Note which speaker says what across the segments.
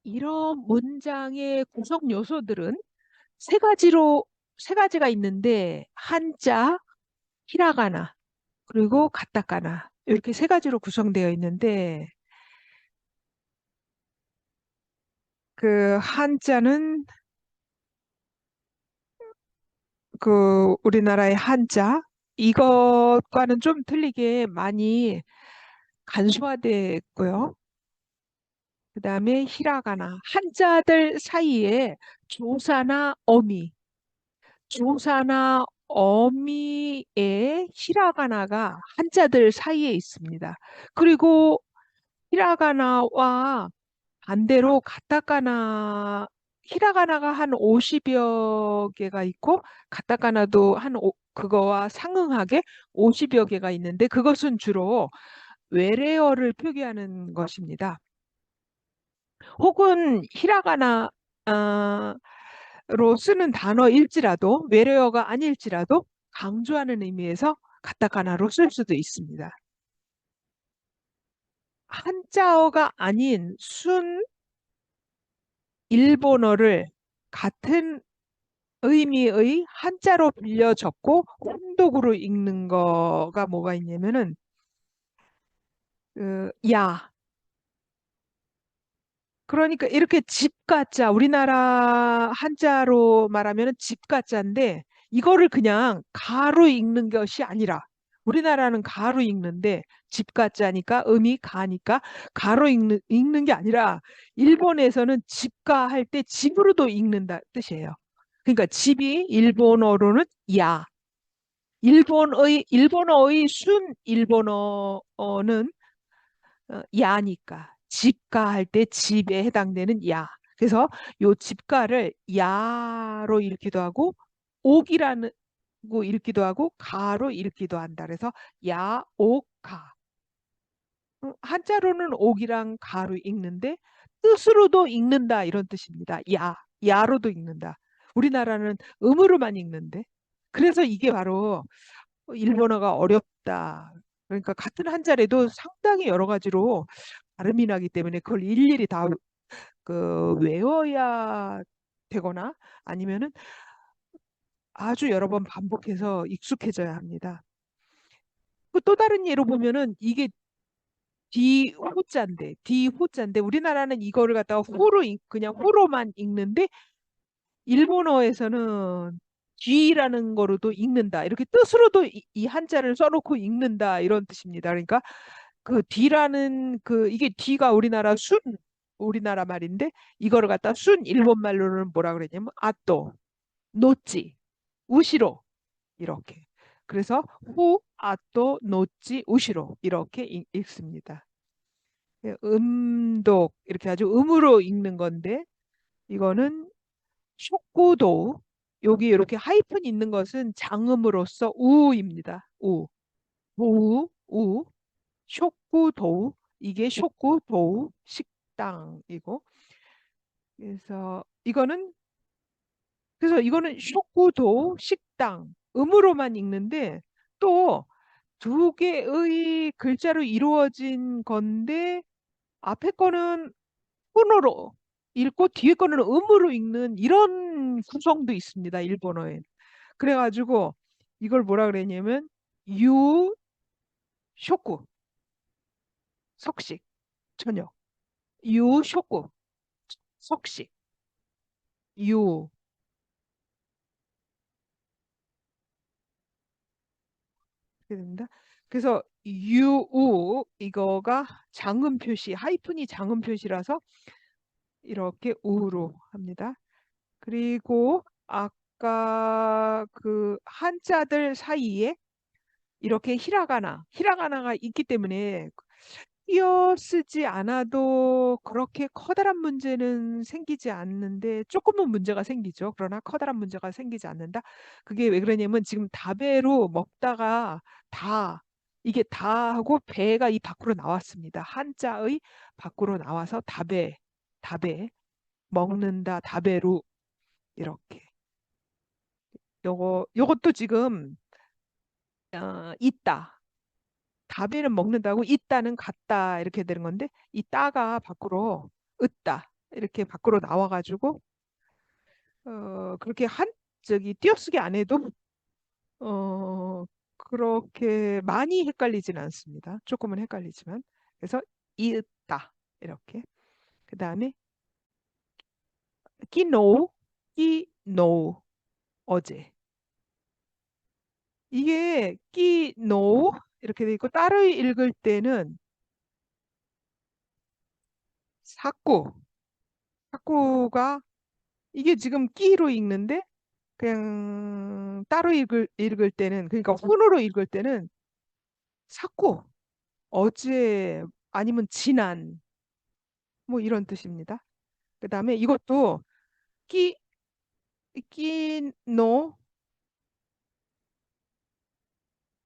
Speaker 1: 이런 문장의 구성 요소들은 세 가지로, 세 가지가 있는데, 한자, 히라가나, 그리고 가타카나. 이렇게 세 가지로 구성되어 있는데, 그 한자는 그 우리나라의 한자, 이것과는 좀 틀리게 많이 간소화됐고요. 그 다음에 히라가나, 한자들 사이에 조사나 어미, 조사나 어미의 히라가나가 한자들 사이에 있습니다. 그리고 히라가나와 반대로 가타카나, 히라가나가 한 50여 개가 있고 가타카나도 그거와 상응하게 50여 개가 있는데 그것은 주로 외래어를 표기하는 것입니다. 혹은 히라가나 로 쓰는 단어일지라도 외래어가 아닐지라도 강조하는 의미에서 가타카나로 쓸 수도 있습니다. 한자어가 아닌 순 일본어를 같은 의미의 한자로 빌려 적고 혼독으로 읽는 거가 뭐가 있냐면은 야. 그러니까 이렇게 집가자, 우리나라 한자로 말하면 집가자인데 이거를 그냥 가로 읽는 것이 아니라 우리나라는 가로 읽는데 집가자니까 음이 가니까 가로 읽는 게 아니라 일본에서는 집가 할 때 집으로도 읽는다 뜻이에요. 그러니까 집이 일본어로는 야. 일본어의 순 일본어는 야니까 집가 할 때 집에 해당되는 야. 그래서 요 집가를 야로 읽기도 하고 옥이라는 고 읽기도 하고 가로 읽기도 한다. 그래서 야, 옥, 가. 한자로는 옥이랑 가로 읽는데 뜻으로도 읽는다 이런 뜻입니다. 야, 야로도 읽는다. 우리나라는 음으로만 읽는데 그래서 이게 바로 일본어가 어렵다. 그러니까 같은 한자라도 상당히 여러 가지로 발음이 나기 때문에 그걸 일일이 다 외워야 되거나 아니면은 아주 여러 번 반복해서 익숙해져야 합니다. 그또 다른 예로 보면은 이게 디호자인데 우리나라는 이거를 갖다가 그냥 후로만 읽는데 일본어에서는 뒤라는 거로도 읽는다. 이렇게 뜻으로도 이 한자를 써놓고 읽는다. 이런 뜻입니다. 그러니까 그 뒤라는 이게 뒤가 우리나라 말인데 이거를 갖다 순 일본 말로는 뭐라 그랬냐면 아또, 노찌, 우시로 이렇게. 그래서 후, 아또, 노찌, 우시로 이렇게 읽습니다. 음독 이렇게 아주 음으로 읽는 건데 이거는 쇼쿠도 여기 이렇게 하이픈 있는 것은 장음으로서 우입니다. 우, 쇼쿠도 이게 쇼쿠도 식당이고 그래서 이거는 쇼쿠도 식당 음으로만 읽는데 또 두 개의 글자로 이루어진 건데 앞에 거는 혼으로 읽고 뒤에 거는 음으로 읽는 이런 구성도 있습니다. 일본어에. 그래가지고 이걸 뭐라 그랬냐면 유 쇼쿠 석식 저녁 유 쇼쿠 석식 유 이렇게 됩니다. 그래서 유우 이거가 장음 표시 하이픈이 장음 표시라서 이렇게 우로 합니다. 그리고 아까 그 한자들 사이에 이렇게 히라가나가 있기 때문에 띄어 쓰지 않아도 그렇게 커다란 문제는 생기지 않는데 조금은 문제가 생기죠. 그러나 커다란 문제가 생기지 않는다. 그게 왜 그러냐면 지금 다배로 먹다가 다 이게 다 하고 배가 이 밖으로 나왔습니다. 한자의 밖으로 나와서 다배 먹는다 다배로 이렇게 요것도 지금 있다. 다배는 먹는다고 있다는 같다 이렇게 되는 건데 이 따가 밖으로 으다 이렇게 밖으로 나와가지고 그렇게 저기 띄어쓰기 안 해도 그렇게 많이 헷갈리지는 않습니다. 조금은 헷갈리지만. 그래서 이윽다 이렇게. 그 다음에 끼노우, 끼노우 어제. 이게 끼노우 이렇게 돼 있고 따로 읽을 때는 사꾸, 사꾸가 이게 지금 끼로 읽는데 그냥 따로 읽을 때는 그러니까 혼으로 읽을 때는 사꾸, 어제 아니면 지난 뭐 이런 뜻입니다. 그 다음에 이것도 끼, 끼노,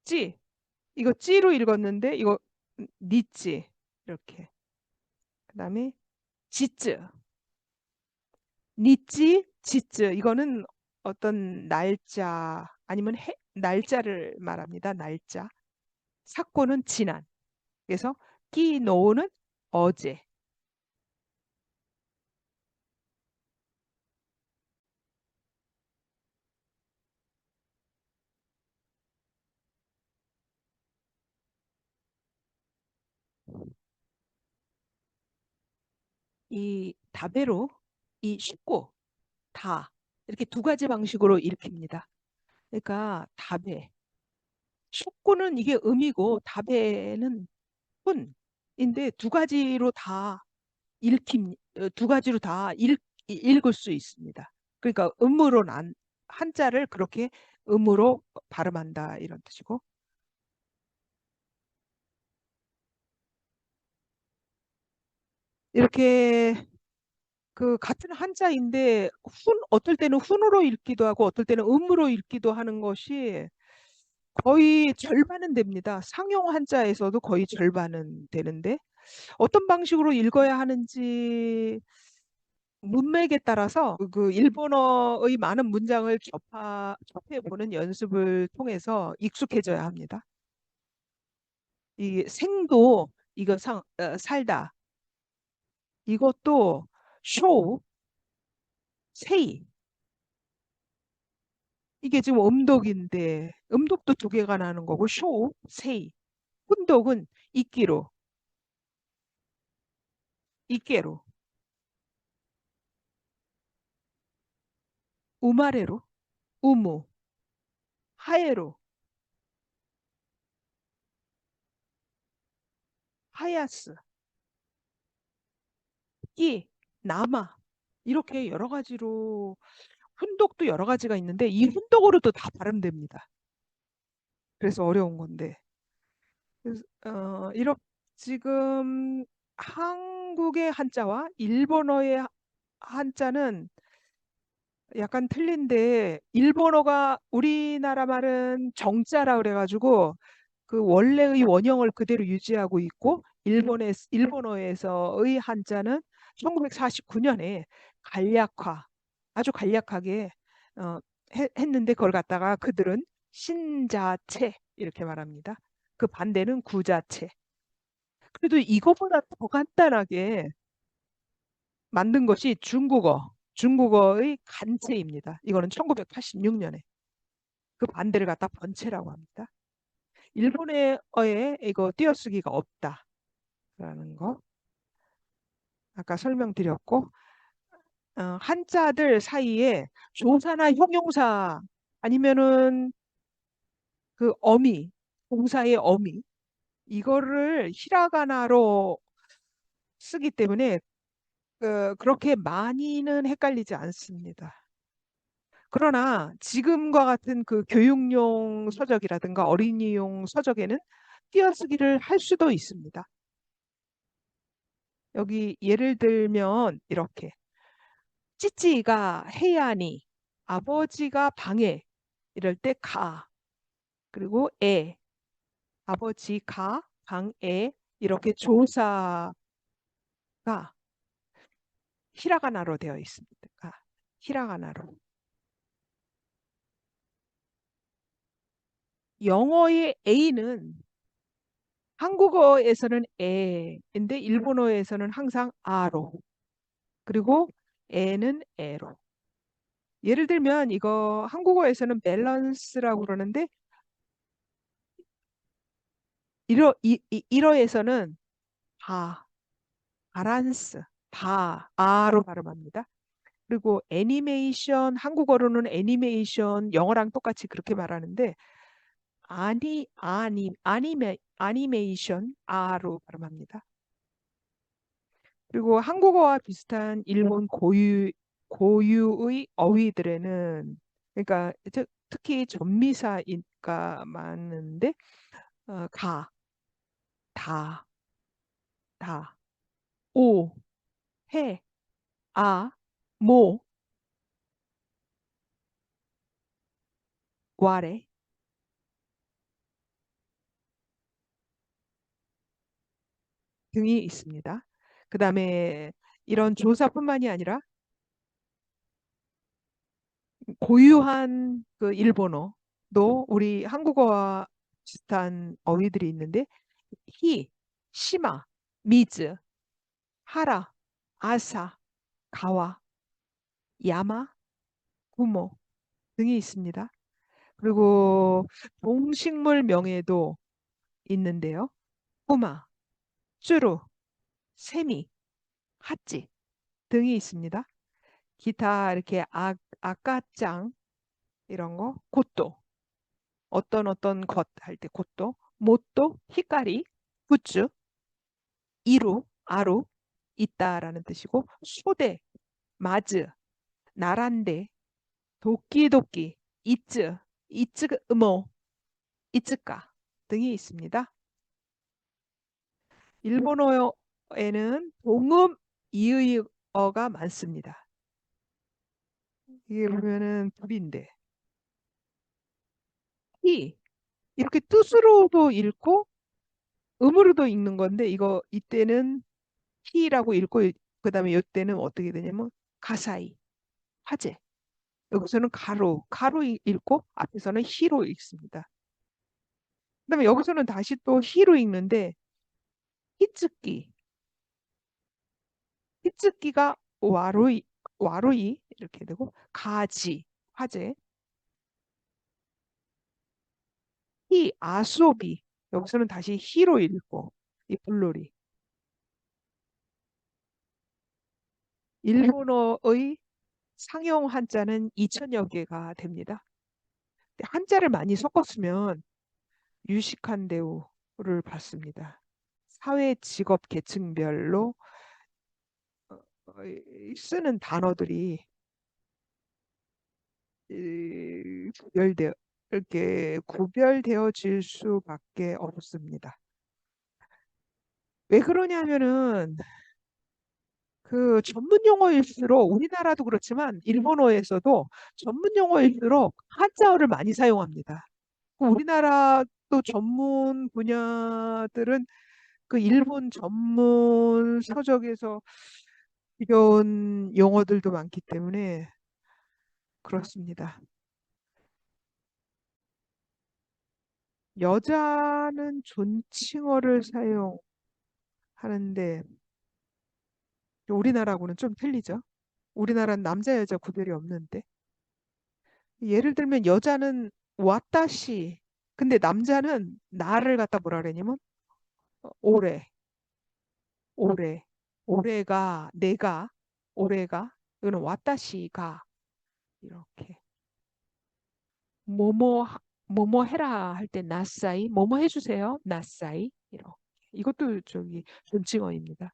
Speaker 1: 찌. 이거 찌로 읽었는데 이거 니찌 이렇게. 그 다음에 지쯔, 니찌, 지쯔. 이거는 어떤 날짜 아니면 날짜를 말합니다. 날짜. 사고는 지난. 그래서 끼노는 어제. 이 다배로 이 쉽고 다 이렇게 두 가지 방식으로 읽힙니다. 그러니까 다배. 쉽고는 이게 음이고 다배는 훈인데 두 가지로 다 두 가지로 다 읽을 수 있습니다. 그러니까 음으로 난 한자를 그렇게 음으로 발음한다 이런 뜻이고 이렇게 그 같은 한자인데 어떨 때는 훈으로 읽기도 하고 어떨 때는 음으로 읽기도 하는 것이 거의 절반은 됩니다. 상용 한자에서도 거의 절반은 되는데 어떤 방식으로 읽어야 하는지 문맥에 따라서 그 일본어의 많은 문장을 접해보는 연습을 통해서 익숙해져야 합니다. 이 생도 이거 살다 이것도 쇼, 세이 이게 지금 음독인데 음독도 두 개가 나는 거고 쇼, 세이 훈독은 이끼로 이께로 우마레로 우무 하에로 하야스 끼 나마 이렇게 여러 가지로 훈독도 여러 가지가 있는데 이 훈독으로도 다 발음됩니다. 그래서 어려운 건데. 그래서, 지금 한국의 한자와 일본어의 한자는 약간 틀린데 일본어가 우리나라 말은 정자라 그래가지고 그 원래의 원형을 그대로 유지하고 있고 일본어에서의 한자는 1949년에 간략화 아주 간략하게 어, 했는데 그걸 갖다가 그들은 신자체 이렇게 말합니다. 그 반대는 구자체. 그래도 이거보다 더 간단하게 만든 것이 중국어의 간체입니다. 이거는 1986년에 그 반대를 갖다 번체라고 합니다. 일본어에 이거 띄어쓰기가 없다라는 거 아까 설명드렸고 한자들 사이에 조사나 형용사 아니면은 그 어미 동사의 어미 이거를 히라가나로 쓰기 때문에 그렇게 많이는 헷갈리지 않습니다. 그러나 지금과 같은 그 교육용 서적이라든가 어린이용 서적에는 띄어쓰기를 할 수도 있습니다. 여기 예를 들면 이렇게 찌찌가 해야니 아버지가 방에 이럴 때 가 그리고 아버지 가 방에 이렇게 조사가 히라가나로 되어 있습니다. 히라가나로. 영어의 A는 한국어에서는 에인데 일본어에서는 항상 아로. 그리고 에는 에로. 예를 들면 이거 한국어에서는 밸런스라고 그러는데 일어에서는 바, 바란스, 바로 발음합니다. 그리고 애니메이션, 한국어로는 애니메이션, 영어랑 똑같이 그렇게 말하는데 아니메이션, 아로 발음합니다. 그리고 한국어와 비슷한 일본 고유의 어휘들에는 그러니까 특히 전미사가 많은데 가, 다, 다, 오, 해, 아, 모, 와래 등이 있습니다. 그 다음에 이런 조사뿐만이 아니라 고유한 그 일본어도 우리 한국어와 비슷한 어휘들이 있는데 히, 시마, 미즈, 하라, 아사, 가와, 야마, 구모 등이 있습니다. 그리고 동식물 명에도 있는데요. 꼬마, 쭈루, 세미, 핫찌 등이 있습니다. 기타 이렇게 아까짱 이런 거, 곧도 어떤 것 할 때 곧도, 못도, 히까리, 굿즈, 이루, 아루 있다라는 뜻이고 소대, 마즈, 나란데, 도끼도끼, 이츠, 뭐, 이츠까 등이 있습니다. 일본어에는 동음 이의어가 많습니다. 이게 보면은 둘인데 이 이렇게 뜻으로도 읽고 음으로도 읽는 건데 이거 이때는 히라고 읽고 그다음에 이때는 어떻게 되냐면 가사이 화제 여기서는 가로 읽고 앞에서는 히로 읽습니다. 그다음에 여기서는 다시 또 히로 읽는데 히츠키 히츠키가 와루이 이렇게 되고 가지 화제 히 아소비 여기서는 다시 히로 읽고 이 블로리 일본어의 상용 한자는 2천여 개가 됩니다. 근데 한자를 많이 섞었으면 유식한 대우를 받습니다. 사회 직업 계층별로 쓰는 단어들이 구별되어 이렇게 구별되어질 수밖에 없습니다. 왜 그러냐면은 그 전문 용어일수록 우리나라도 그렇지만 일본어에서도 전문 용어일수록 한자어를 많이 사용합니다. 우리나라 또 전문 분야들은 그 일본 전문 서적에서 이런 용어들도 많기 때문에 그렇습니다. 여자는 존칭어를 사용하는데 우리나라하고는 좀 틀리죠. 우리나라는 남자 여자 구별이 없는데 예를 들면 여자는 와타시 근데 남자는 나를 갖다 뭐라 그러냐면 오래 오래 오래가 내가 오래가 이거는 와타시가 이렇게 뭐뭐 뭐뭐 해라 할 때 나사이 뭐뭐 해주세요 나사이 이렇게 이것도 저기 존칭어입니다.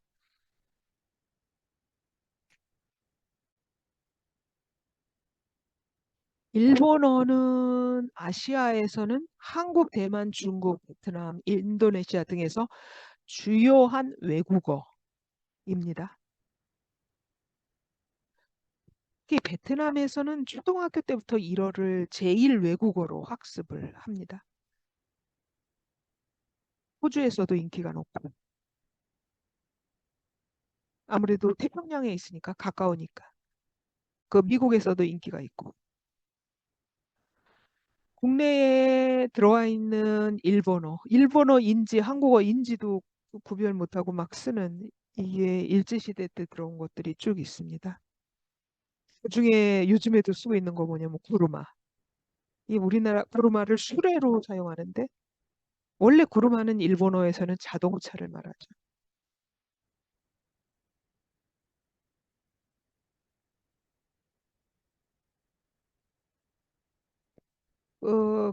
Speaker 1: 일본어는 아시아에서는 한국, 대만, 중국, 베트남, 인도네시아 등에서 주요한 외국어입니다. 특히 베트남에서는 초등학교 때부터 일어를 제1 외국어로 학습을 합니다. 호주에서도 인기가 높고 아무래도 태평양에 있으니까 가까우니까 그 미국에서도 인기가 있고 국내에 들어와 있는 일본어인지 한국어인지도 구별 못하고 막 쓰는 이게 일제시대 때 들어온 것들이 쭉 있습니다. 그중에 요즘에도 쓰고 있는 거 뭐냐면 구루마. 이 우리나라 구루마를 수레로 사용하는데 원래 구루마는 일본어에서는 자동차를 말하죠.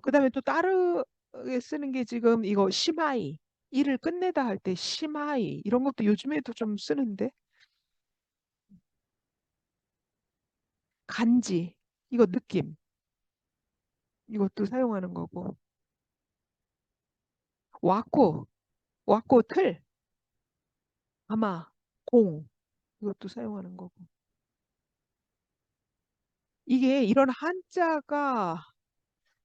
Speaker 1: 그다음에 또 다르게 쓰는 게 지금 이거 시마이. 일을 끝내다 할 때 시마이 이런 것도 요즘에도 좀 쓰는데 간지 이거 느낌 이것도 사용하는 거고 와꾸 와꾸 틀 아마 공 이것도 사용하는 거고 이게 이런 한자가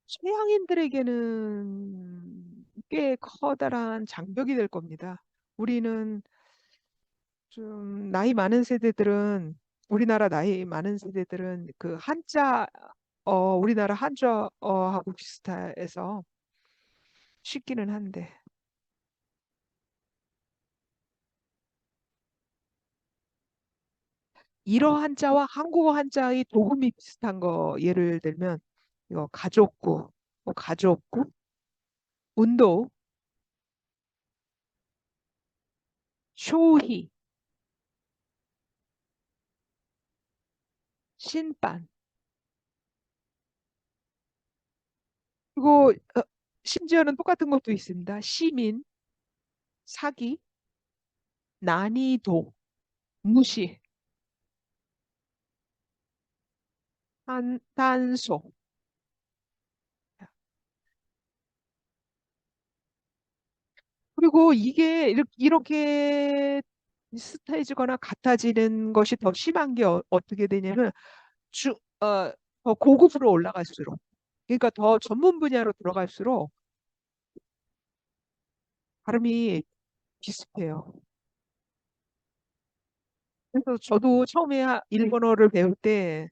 Speaker 1: 서양인들에게는 꽤 커다란 장벽이 될 겁니다. 우리는 좀 나이 많은 세대들은 우리나라 나이 많은 세대들은 그 한자 우리나라 한자어하고 비슷해서 쉽기는 한데 일어 한자와 한국어 한자의 도금이 비슷한 거 예를 들면 이거 가족구, 가족구, 운동, 쇼히, 신반 그리고 심지어는 똑같은 것도 있습니다. 시민, 사기, 난이도, 무시, 단소. 그리고 이게 이렇게 비슷해지거나 같아지는 것이 더 심한 게 떻게 되냐면 주, 어, 더 고급으로 올라갈수록 그러니까 더 전문 분야로 들어갈수록 발음이 비슷해요. 그래서 저도 처음에 일본어를 배울 때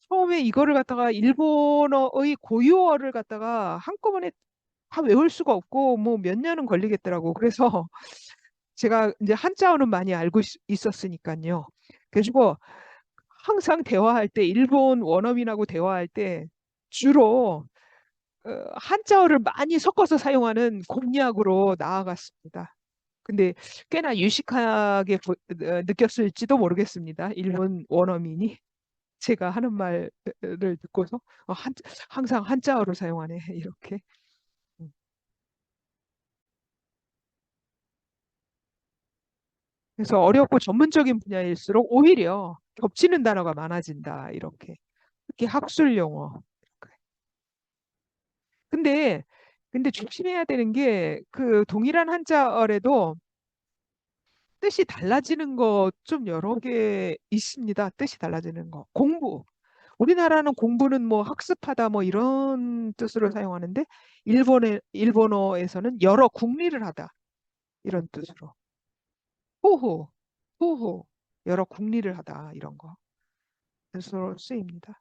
Speaker 1: 처음에 이거를 갖다가 일본어의 고유어를 갖다가 한꺼번에 다 외울 수가 없고 뭐 몇 년은 걸리겠더라고. 그래서 제가 이제 한자어는 많이 알고 있었으니까요. 그래가지고 항상 대화할 때 일본 원어민하고 대화할 때 주로 한자어를 많이 섞어서 사용하는 공략으로 나아갔습니다. 근데 꽤나 유식하게 느꼈을지도 모르겠습니다. 일본 원어민이 제가 하는 말을 듣고서 항상 한자어를 사용하네 이렇게. 음. 그래서 어렵고 전문적인 분야일수록 오히려 겹치는 단어가 많아진다 이렇게. 특히 학술 용어. 근데 조심해야 되는 게 그 동일한 한자어래도 뜻이 달라지는 거 좀 여러 개 있습니다. 뜻이 달라지는 거. 공부. 우리나라는 공부는 뭐 학습하다 뭐 이런 뜻으로 사용하는데 일본어에서는 여러 궁리를 하다 이런 뜻으로. 호호, 호호, 여러 궁리를 하다 이런 거. 뜻으로 쓰입니다.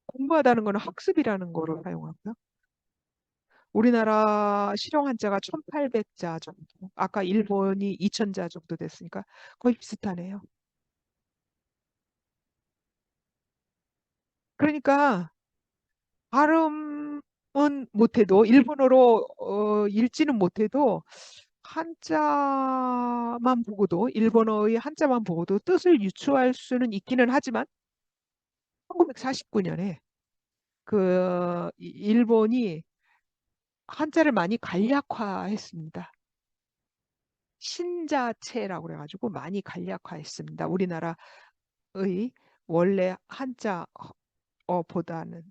Speaker 1: 공부하다는 거는 학습이라는 거로 사용하고요. 우리나라 실용 한자가 1800자 정도. 아까 일본이 2000자 정도 됐으니까 거의 비슷하네요. 그러니까 발음은 못해도 일본어로 읽지는 못해도 한자만 보고도 일본어의 한자만 보고도 뜻을 유추할 수는 있기는 하지만 1949년에 그 일본이 한자를 많이 간략화했습니다. 신자체라고 그래가지고 많이 간략화했습니다. 우리나라의 원래 한자어보다는.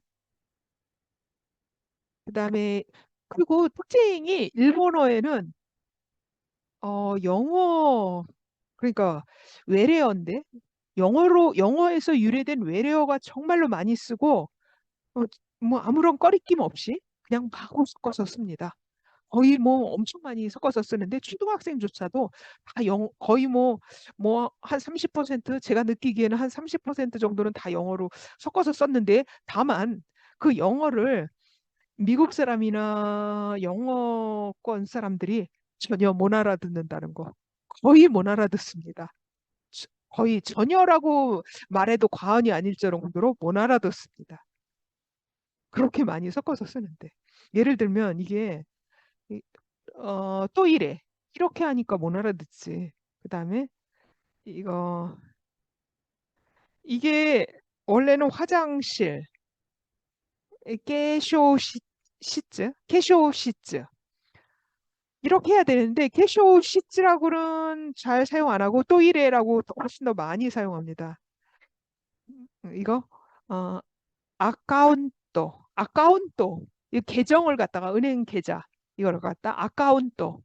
Speaker 1: 그다음에 그리고 특징이 일본어에는 영어 그러니까 외래어인데 영어에서 유래된 외래어가 정말로 많이 쓰고 어, 뭐 아무런 꺼리낌 없이 그냥 막 섞어서 씁니다. 거의 뭐 엄청 많이 섞어서 쓰는데 초등학생조차도 다 거의 뭐 한 30% 제가 느끼기에는 한 30% 정도는 다 영어로 섞어서 썼는데 다만 그 영어를 미국 사람이나 영어권 사람들이 전혀 못 알아듣는다는 거. 거의 못 알아듣습니다. 거의 전혀라고 말해도 과언이 아닐 정도로 못 알아듣습니다. 그렇게 많이 섞어서 쓰는데. 예를 들면 이게 이- 또 이래. 이렇게 하니까 못 알아듣지. 그다음에 이거 이게 원래는 화장실, 깨쇼 시츠, 캐쇼 시츠 이렇게 해야 되는데 캐쇼 시츠라고는 잘 사용 안 하고 또 이래라고 훨씬 더 많이 사용합니다. 이거 어, 아까운또 이 계정을 갖다가 은행 계좌 이걸 갖다 아까운또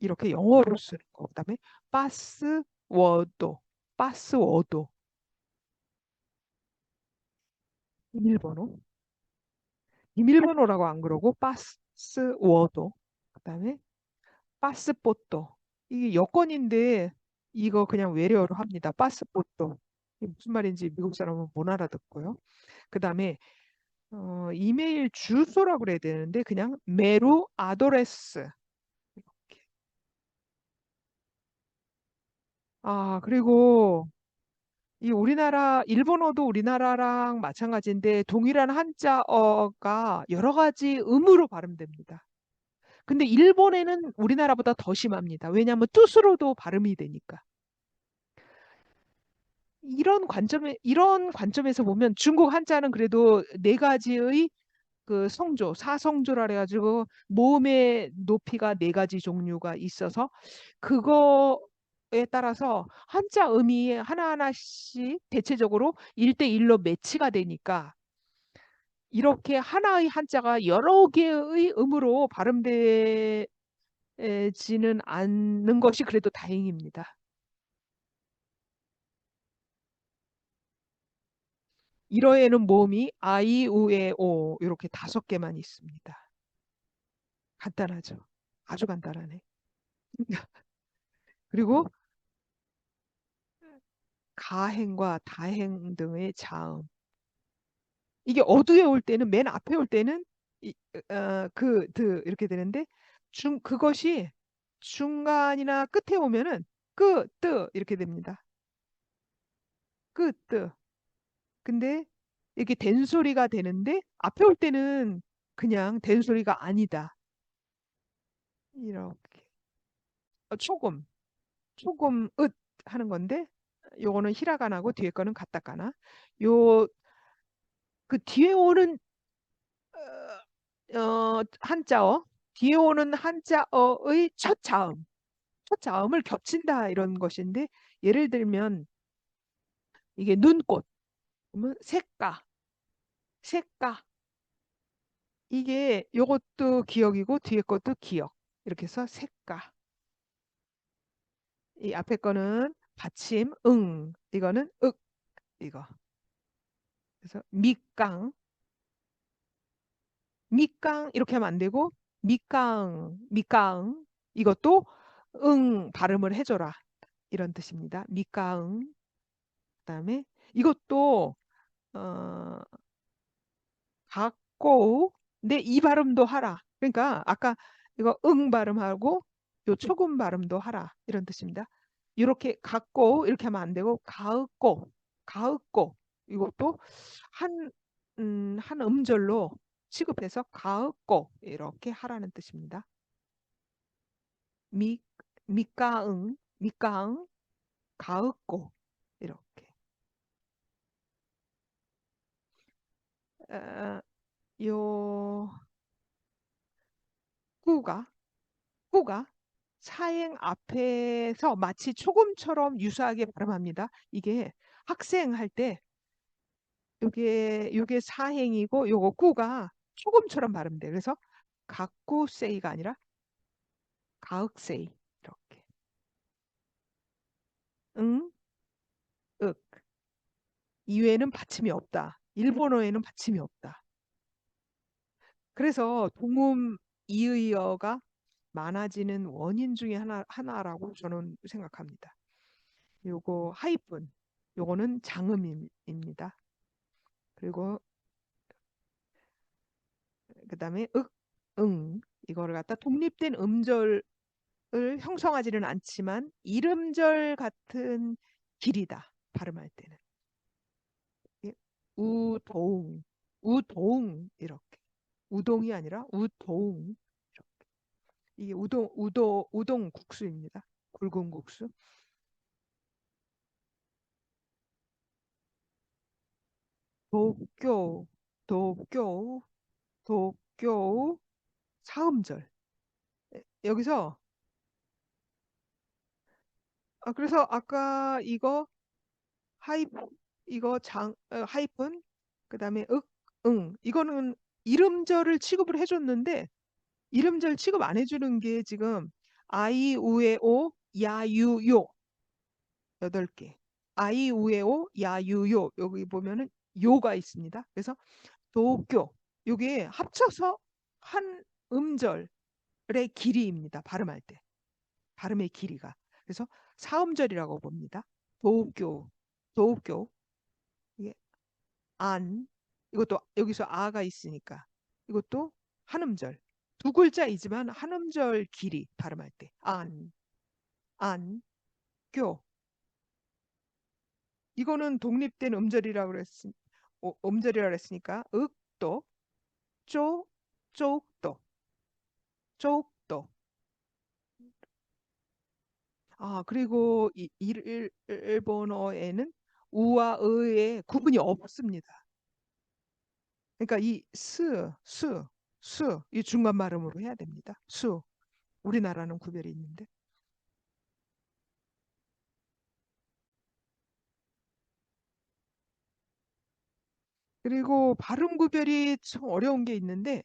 Speaker 1: 이렇게 영어로 쓰는 거. 그다음에 파스워드, 파스워드 비밀번호, 비밀번호라고 안 그러고 파스워드. 그다음에 파스포토 이게 여권인데 이거 그냥 외래어로 합니다. 파스포토 이게 무슨 말인지 미국 사람은 못 알아듣고요. 그다음에 이메일 주소라고 그래야 되는데 그냥 메루 아도레스 이렇게. 아, 그리고 이 우리나라 일본어도 우리나라랑 마찬가지인데 동일한 한자어가 여러 가지 음으로 발음됩니다. 근데 일본에는 우리나라보다 더 심합니다. 왜냐하면 뜻으로도 발음이 되니까. 이런 관점에서 보면 중국 한자는 그래도 네 가지의 그 성조, 사성조라 그래가지고 모음의 높이가 네 가지 종류가 있어서 그거에 따라서 한자 음이 하나하나씩 대체적으로 1대1로 매치가 되니까 이렇게 하나의 한자가 여러 개의 음으로 발음되지는 않는 것이 그래도 다행입니다. 일어에는 모음이 아이, 우, 에, 오 이렇게 5개만 있습니다. 간단하죠. 아주 간단하네. 그리고 가행과 다행 등의 자음. 이게 어두에 올 때는 맨 앞에 올 때는 이렇게 되는데 그것이 중간이나 끝에 오면은 뜨 이렇게 됩니다. 뜨. 근데 이게 된소리가 되는데 앞에 올 때는 그냥 된소리가 아니다. 이렇게 조금 으 하는 건데 요거는 히라가나고 뒤에 거는 가타카나. 요 그 뒤에 오는 한자어 뒤에 오는 한자어의 첫 자음을 겹친다 이런 것인데 예를 들면 이게 눈꽃 그러면 색가 이게 요것도 기억이고 뒤에 것도 기억 이렇게 해서 색가 이 앞에 거는 받침 응 이거는 윽 이거 그래서 밑강 이렇게 하면 안 되고 밑강 이것도 응 발음을 해줘라 이런 뜻입니다. 밑강 그다음에 이것도 어, 갖고 내 이 발음도 하라. 그러니까 아까 이거 응 발음하고 요 초금 발음도 하라 이런 뜻입니다. 이렇게 갖고 이렇게 하면 안 되고 가윽고 이것도 한, 한 음절로 취급해서 가윽고 이렇게 하라는 뜻입니다. 미 밑가응 가윽고 이렇게 어, 요 꾸가 꾸가 사행 앞에서 마치 초금처럼 유사하게 발음합니다. 이게 학생 할 때 요게 사행이고 요거 꾸가 초금처럼 발음돼. 그래서 가꾸세이가 아니라 가윽세이 이렇게. 응, 윽. 이외에는 받침이 없다. 일본어에는 받침이 없다. 그래서 동음 이의어가 많아지는 원인 중에 하나라고 저는 생각합니다. 요거 하이픈, 요거는 장음입니다. 그리고 그다음에 응. 이거를 갖다 독립된 음절을 형성하지는 않지만 이름절 같은 길이다. 발음할 때는. 예, 우동, 우동 이렇게. 우동이 아니라 우동. 이렇게. 이게 우동 국수입니다. 굵은 국수. 도쿄, 도쿄, 도쿄, 사음절. 여기서 그래서 아까 이거 하이 이거 하이픈 그다음에 응 이거는 이름절을 취급을 해줬는데 이름절 취급 안 해주는 게 지금 아이우에오 야유요 8개. 아이우에오 야유요 여기 보면은 요가 있습니다. 그래서 도쿄 요게 합쳐서 한 음절의 길이입니다. 발음할 때. 발음의 길이가. 그래서 사음절이라고 봅니다. 도쿄, 도쿄. 이게 안. 이것도 여기서 아가 있으니까. 이것도 한음절. 두 글자이지만 한음절 길이 발음할 때. 안, 교. 이거는 독립된 음절이라고 그랬으니까 윽도, 쪼, 쪽도, 쪽도. 그리고 일본어에는 우와 의의 구분이 없습니다. 그러니까 이 이 중간 발음으로 해야 됩니다. 우리나라는 구별이 있는데. 그리고 발음 구별이 좀 어려운 게 있는데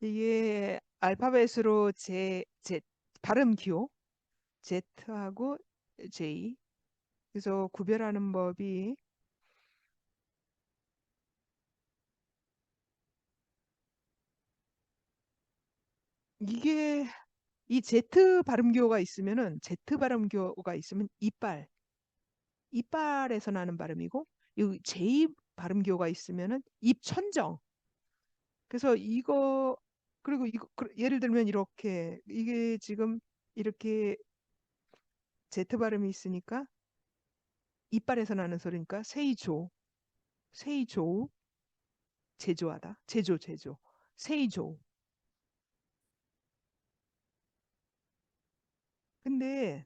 Speaker 1: 이게 알파벳으로 발음 기호 Z하고 J 그래서 구별하는 법이 이게 이 Z 발음 기호가 있으면 이빨에서 나는 발음이고 이 J 발음 기호가 있으면은 입천정. 그래서 이거 그리고 이거 예를 들면 이렇게 이게 지금 이렇게 Z 발음이 있으니까 이빨에서 나는 소리니까 세이조 제조하다 제조 세이조. 근데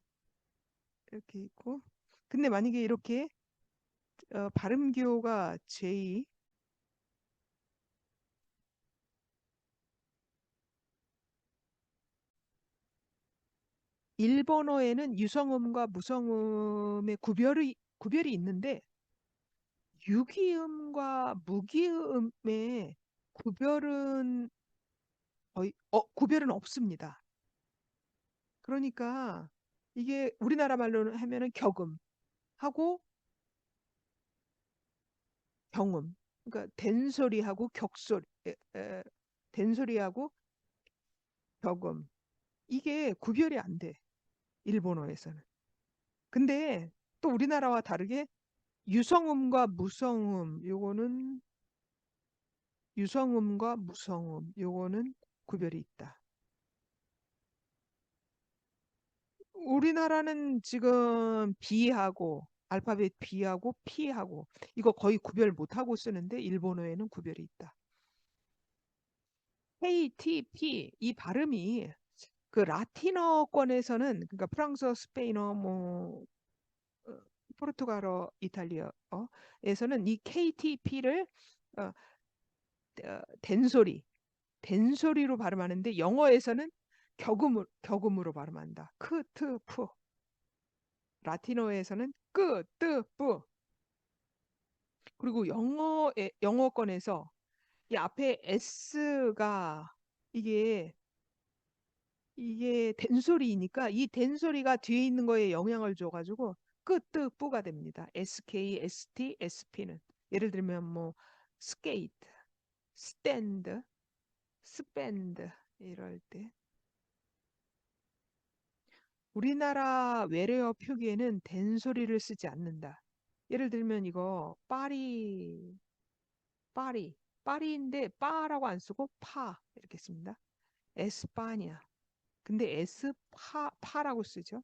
Speaker 1: 이렇게 있고 근데 만약에 이렇게 발음 기호가 J 일본어에는 유성음과 무성음의 구별이 있는데 유기음과 무기음의 구별은 구별은 없습니다. 그러니까 이게 우리나라 말로는 하면은 격음 하고 경음. 그러니까 된소리하고 된소리하고 격음. 이게 구별이 안 돼. 일본어에서는. 근데 또 우리나라와 다르게 유성음과 무성음 요거는 구별이 있다. 우리나라는 지금 B하고 알파벳 B하고 P하고 이거 거의 구별 못하고 쓰는데 일본어에는 구별이 있다. KTP 이 발음이 그 라틴어권에서는 그러니까 프랑스어, 스페인어, 어, 포르투갈어, 이탈리아어에서는 이 KTP를 된소리로 발음하는데 영어에서는 격음으로 발음한다. 크, 트, 푸. 라틴어에서는 끄, 뜨, 뿌. 그리고 영어권에서 이 앞에 S가 이게 된소리니까 이 된소리가 뒤에 있는 거에 영향을 줘가지고 끄, 뜨, 뿌가 됩니다. SK, ST, SP는 예를 들면 뭐 스케이트, 스탠드, 스밴드 이럴 때 우리나라 외래어 표기에는 된소리를 쓰지 않는다. 예를 들면 이거 파리 파리인데 빠라고 안 쓰고 파 이렇게 씁니다. 에스파냐. 근데 파라고 쓰죠.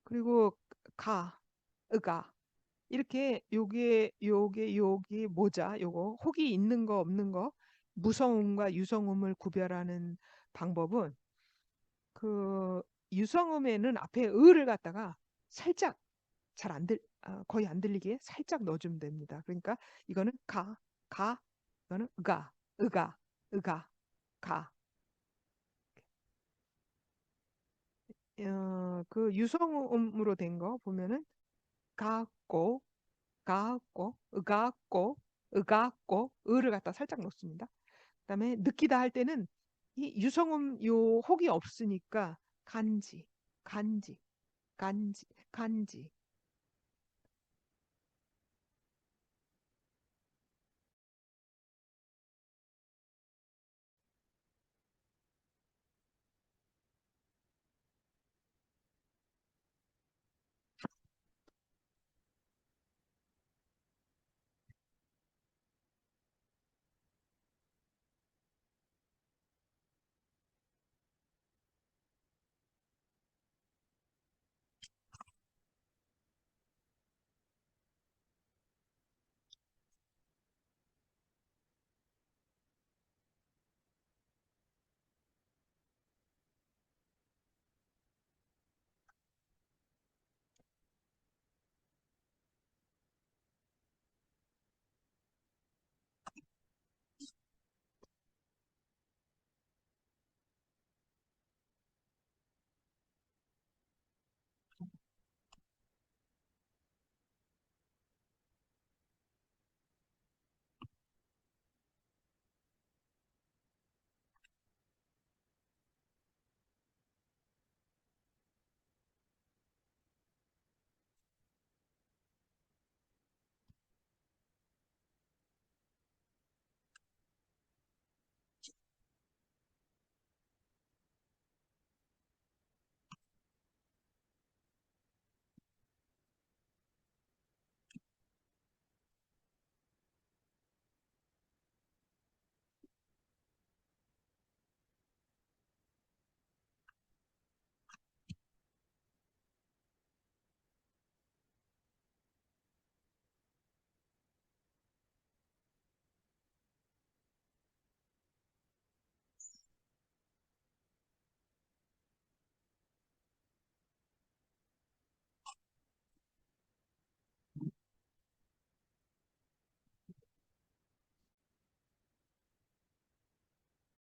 Speaker 1: 그리고 가, 으가. 이렇게 요게 모자, 요거 혹이 있는 거 없는 거 무성음과 유성음을 구별하는 방법은 그 유성음에는 앞에 을을 갖다가 살짝 거의 안 들리게 살짝 넣어주면 됩니다. 그러니까 이거는 가, 이거는 으가, 가. 그 유성음으로 된 거 보면은 가꼬, 가꼬, 으가꼬, 으가꼬, 을을 갖다 살짝 넣습니다. 그다음에 느끼다 할 때는 이 유성음 요 혹이 없으니까 간지, 간지, 간지, 간지.